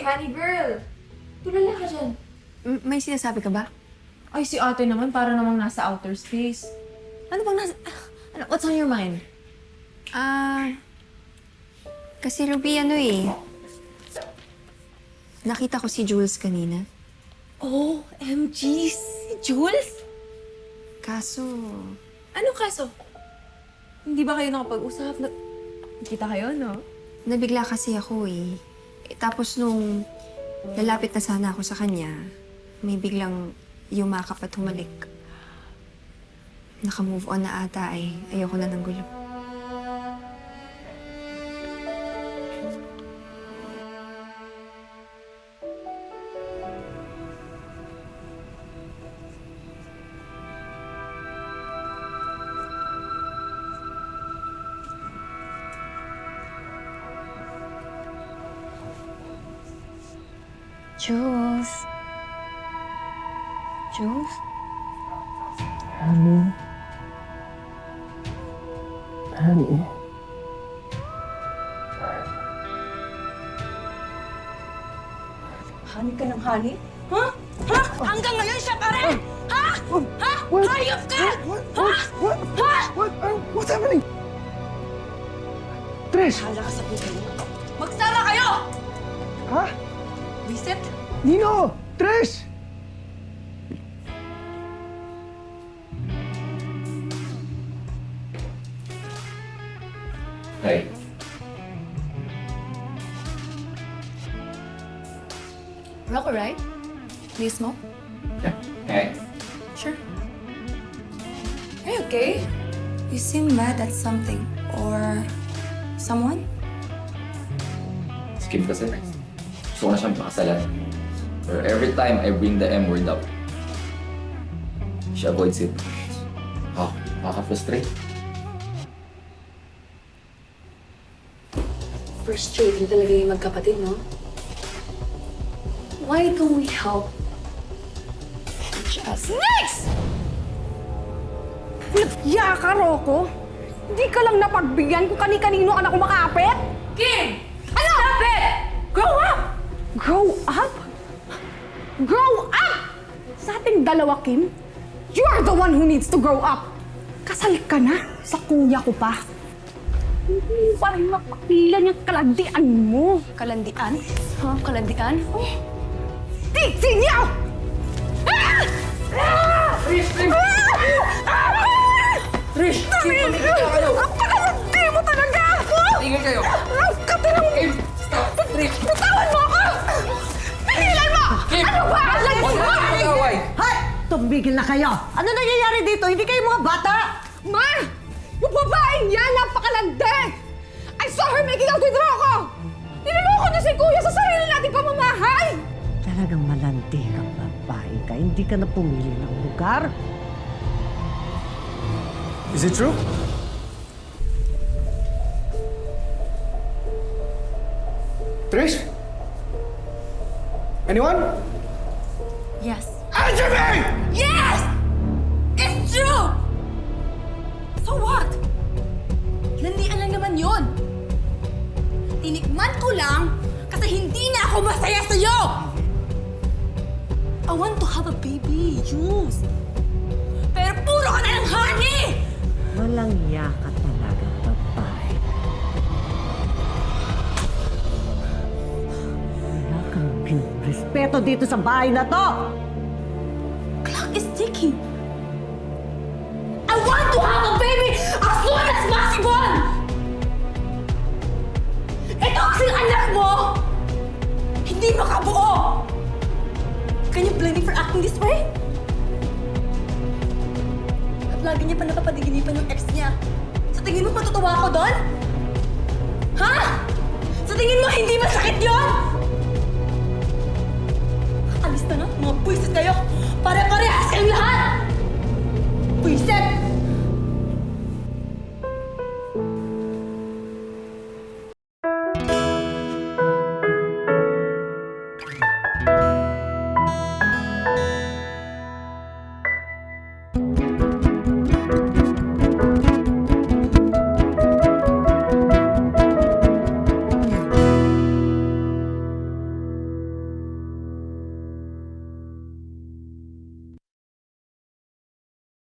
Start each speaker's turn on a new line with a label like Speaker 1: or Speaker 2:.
Speaker 1: Honey girl! Tulala ka dyan.
Speaker 2: May sinasabi ka ba?
Speaker 1: Ay, si ate naman para namang nasa outer space.
Speaker 2: Ano bang nasa...
Speaker 1: What's on your mind?
Speaker 2: Kasi Ruby, nakita ko si Jules kanina.
Speaker 1: Oh, MG! Si Jules?
Speaker 2: Kaso...
Speaker 1: Anong kaso? Hindi ba kayo nakapag-usap? Kita kayo, no?
Speaker 2: Nabigla kasi ako Tapos nung lalapit na sana ako sa kanya, may biglang yumakap at humalik. Naka-move on na ata ayoko na ng gulo. Jules? Jules?
Speaker 3: Honey? Honey?
Speaker 4: Honey ka ng honey? Ha? Ha? Hanggang ngayon siya pa rin? Ha? Ha? Hayop ka! Ha?
Speaker 3: What's happening? Trish!
Speaker 4: Hala ka sa buhay mo. Magsara kayo!
Speaker 3: Ha?
Speaker 4: Visit?
Speaker 3: Nino! Trish!
Speaker 5: Hey.
Speaker 1: Rock, right? Do you smoke?
Speaker 5: Yeah. Hey.
Speaker 1: Sure. Are you okay? You seem mad at something or someone?
Speaker 5: Skip kasi. Gusto ko na siyang pakasalan. Pero every time I bring the M word up, she avoids it. Makaka-frustrate.
Speaker 2: Frustrating talaga yung magkapatid, no? Why don't we help? Just...
Speaker 4: Next! Nagya ka, Rocco? Hindi ka lang napagbigyan kung kani-kanino ka na kumakapit?
Speaker 1: Kim!
Speaker 4: Ano?
Speaker 1: Stop it!
Speaker 4: Grow up! Grow up? Grow up! Sa ating dalawa, Kim, you are the one who needs to grow up. Kasal ka na sa kuya ko pa. Hindi mo pa rin mapapilan yung kalandian mo.
Speaker 2: Kalandian? Ha? Kalandian?
Speaker 4: Oh. Titi niyo! Ah! Ah!
Speaker 3: Trish! Trish! Trish!
Speaker 4: Tumigil kayo! Ang kakalandi mo talaga!
Speaker 3: Tingin kayo!
Speaker 4: Ang katalong...
Speaker 3: Stop! Trish!
Speaker 4: Bitawan mo ako! Pigilan mo! Ano ba? Alam mo ba?
Speaker 3: Mag-away!
Speaker 6: Hay! Tumigil na kayo! Ano nangyayari dito? Hindi kayo mga bata!
Speaker 4: Ma! Yung babaeng yan, napakalandi! I saw her making out with Rocco! Niloloko niya si Kuya sa sarili nating pamamahay!
Speaker 6: Talagang malandi kang babae ka. Hindi ka na pumili ng lugar.
Speaker 3: Is it true? Trish? Anyone?
Speaker 1: Yes.
Speaker 3: Answer me!
Speaker 4: Yes! It's true!
Speaker 1: So what? Landian lang naman yun. Tinikman ko lang kasi hindi na ako masaya sa'yo! I want to have a baby, Jules. Pero puro ka na ng honey!
Speaker 6: Walang yaka talaga, babae. Wala kang respeto dito sa bahay na to!
Speaker 1: Clock is ticking. I want to have a baby as soon as possible! Ito kasing anak mo! Hindi makabuo! Can you blame me for acting this way? At lagi niya pa napapadiginipan yung ex niya. Sa tingin mo matutuwa ako doon? Ha? Sa tingin mo hindi masakit yun?